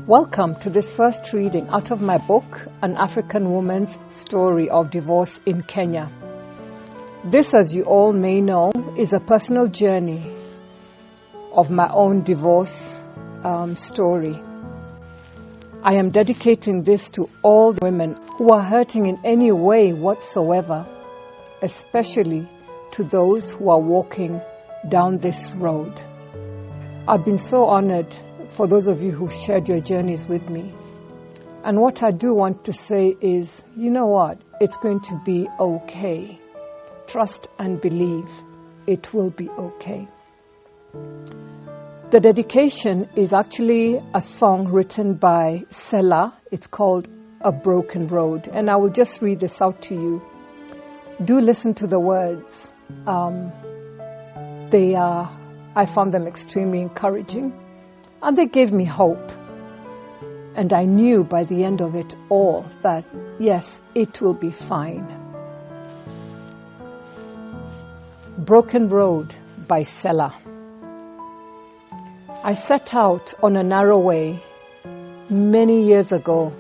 Welcome to this first reading out of my book, An African Woman's Story of Divorce in Kenya. This, as you all may know, is a personal journey of my own divorce story. I am dedicating this to all women who are hurting in any way whatsoever, especially to those who are walking down this road. I've been so honored for those of you who've shared your journeys with me. And what I do want to say is, you know what? It's going to be okay. Trust and believe it will be okay. The dedication is actually a song written by Selah. It's called A Broken Road. And I will just read this out to you. Do listen to the words. I found them extremely encouraging. And they gave me hope. And I knew by the end of it all that, yes, it will be fine. Broken Road by Selah. I set out on a narrow way many years ago,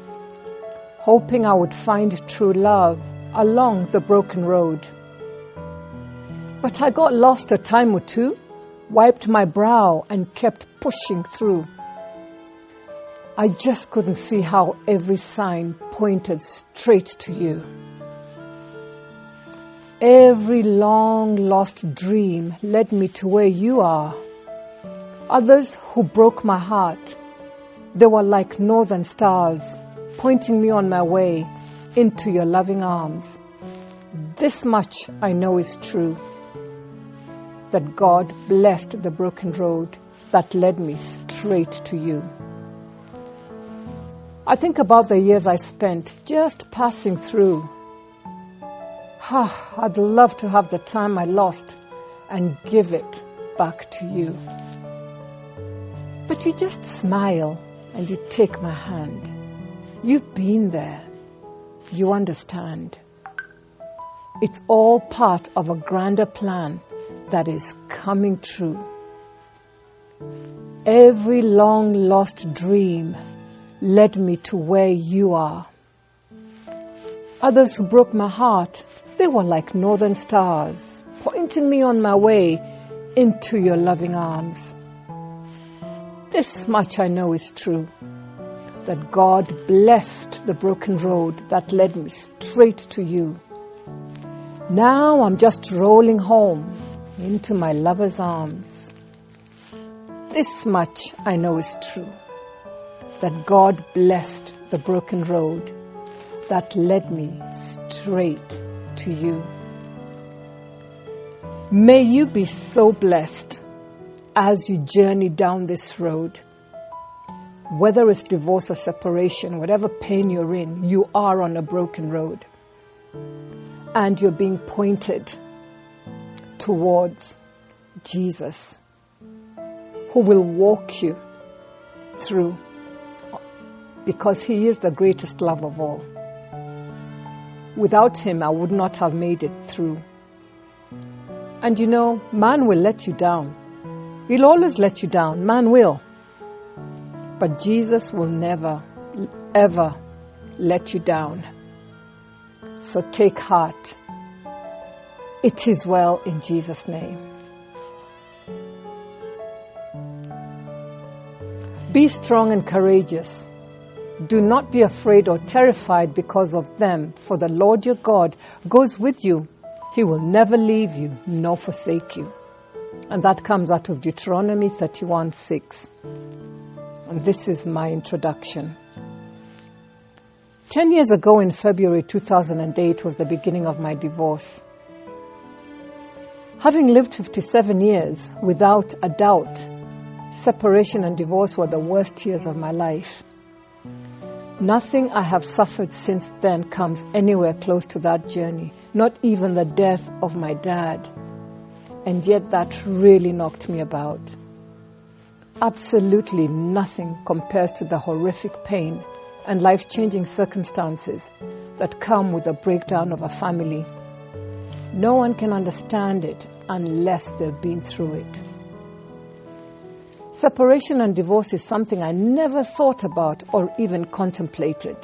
hoping I would find true love along the broken road. But I got lost a time or two, wiped my brow and kept pushing through. I just couldn't see how every sign pointed straight to you. Every long lost dream led me to where you are. Others who broke my heart, they were like northern stars, pointing me on my way into your loving arms. This much I know is true, that God blessed the broken road that led me straight to you. I think about the years I spent just passing through. I'd love to have the time I lost and give it back to you. But you just smile and you take my hand. You've been there. You understand. It's all part of a grander plan that is coming true. Every long lost dream led me to where you are. Others who broke my heart, they were like northern stars, pointing me on my way into your loving arms. This much I know is true, that God blessed the broken road that led me straight to you. Now I'm just rolling home into my lover's arms. This much I know is true, that God blessed the broken road that led me straight to you. May you be so blessed as you journey down this road. Whether it's divorce or separation, whatever pain you're in, you are on a broken road. And you're being pointed towards Jesus, who will walk you through, because he is the greatest love of all. Without him, I would not have made it through. And you know, man will let you down. He'll always let you down. Man will. But Jesus will never, ever let you down. So take heart. It is well in Jesus' name. Be strong and courageous. Do not be afraid or terrified because of them, for the Lord your God goes with you. He will never leave you nor forsake you. And that comes out of Deuteronomy 31:6. And this is my introduction. 10 years ago in February 2008 was the beginning of my divorce. Having lived 57 years, without a doubt, separation and divorce were the worst years of my life. Nothing I have suffered since then comes anywhere close to that journey, not even the death of my dad. And yet that really knocked me about. Absolutely nothing compares to the horrific pain and life-changing circumstances that come with the breakdown of a family. No one can understand it unless they've been through it. Separation and divorce is something I never thought about or even contemplated.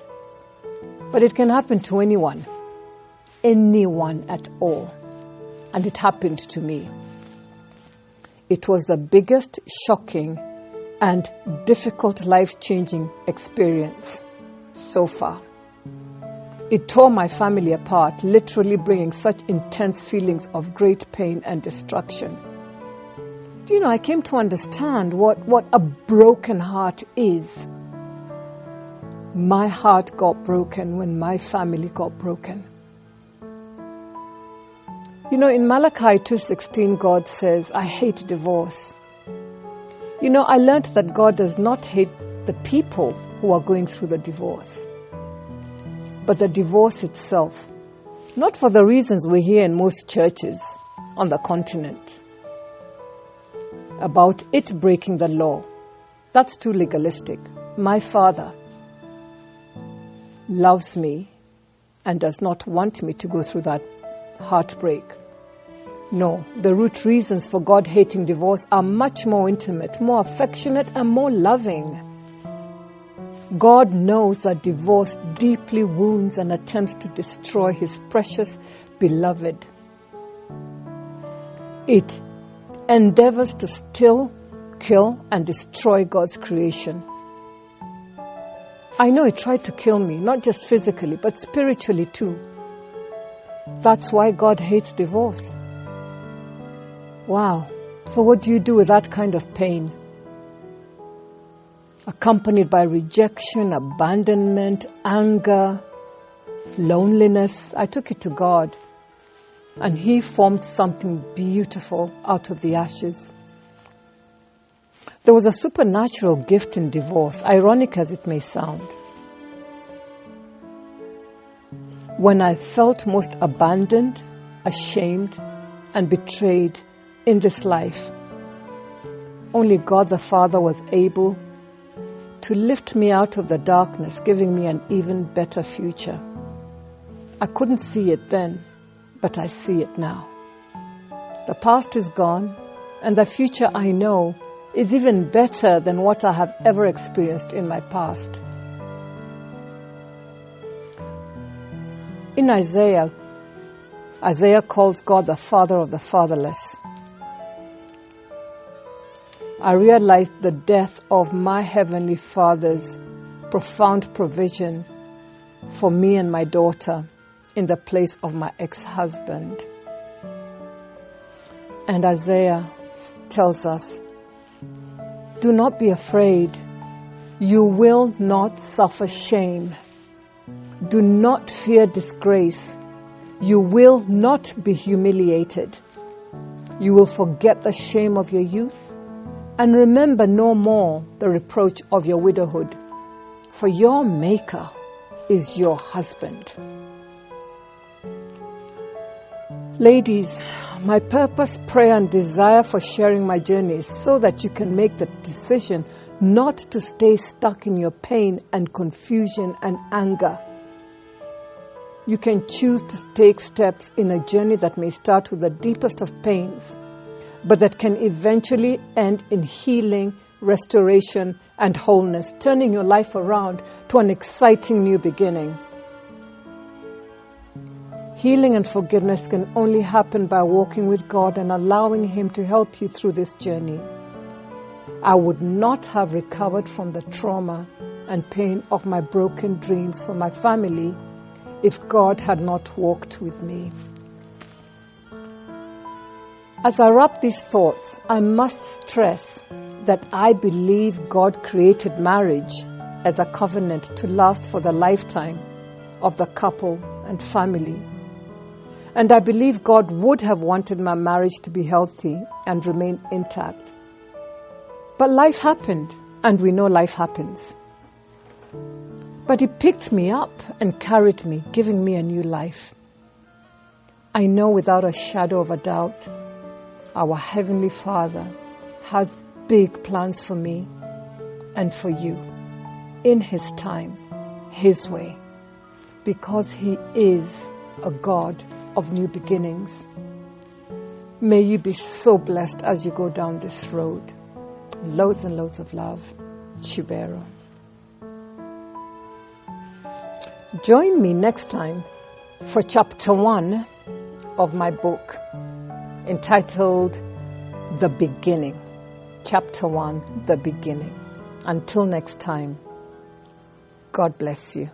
But it can happen to anyone at all. And it happened to me. It was the biggest, shocking, and difficult life-changing experience so far. It tore my family apart, literally bringing such intense feelings of great pain and destruction. Do you know, I came to understand what a broken heart is. My heart got broken when my family got broken. You know, in Malachi 2:16, God says, I hate divorce. You know, I learned that God does not hate the people who are going through the divorce, but the divorce itself. Not for the reasons we hear in most churches on the continent, about it breaking the law. That's too legalistic. My Father loves me and does not want me to go through that heartbreak. No, the root reasons for God hating divorce are much more intimate, more affectionate, and more loving. God knows that divorce deeply wounds and attempts to destroy His precious beloved. It endeavors to still, kill, and destroy God's creation. I know it tried to kill me, not just physically, but spiritually too. That's why God hates divorce. Wow. So what do you do with that kind of pain? Accompanied by rejection, abandonment, anger, loneliness. I took it to God, and He formed something beautiful out of the ashes. There was a supernatural gift in divorce, ironic as it may sound. When I felt most abandoned, ashamed, and betrayed in this life, only God the Father was able to lift me out of the darkness, giving me an even better future. I couldn't see it then, but I see it now. The past is gone, and the future I know is even better than what I have ever experienced in my past. In Isaiah calls God the Father of the fatherless. I realized the death of my Heavenly Father's profound provision for me and my daughter in the place of my ex-husband. And Isaiah tells us, do not be afraid. You will not suffer shame. Do not fear disgrace. You will not be humiliated. You will forget the shame of your youth and remember no more the reproach of your widowhood. For your Maker is your husband. Ladies, my purpose, prayer, and desire for sharing my journey is so that you can make the decision not to stay stuck in your pain and confusion and anger. You can choose to take steps in a journey that may start with the deepest of pains, but that can eventually end in healing, restoration, and wholeness, turning your life around to an exciting new beginning. Healing and forgiveness can only happen by walking with God and allowing Him to help you through this journey. I would not have recovered from the trauma and pain of my broken dreams for my family if God had not walked with me. As I wrap these thoughts, I must stress that I believe God created marriage as a covenant to last for the lifetime of the couple and family. And I believe God would have wanted my marriage to be healthy and remain intact. But life happened, and we know life happens. But He picked me up and carried me, giving me a new life. I know without a shadow of a doubt, our Heavenly Father has big plans for me and for you, in His time, His way, because He is a God of new beginnings. May you be so blessed as you go down this road. Loads and loads of love. Shibero. Join me next time for chapter 1 of my book entitled The Beginning. Chapter 1, The Beginning. Until next time, God bless you.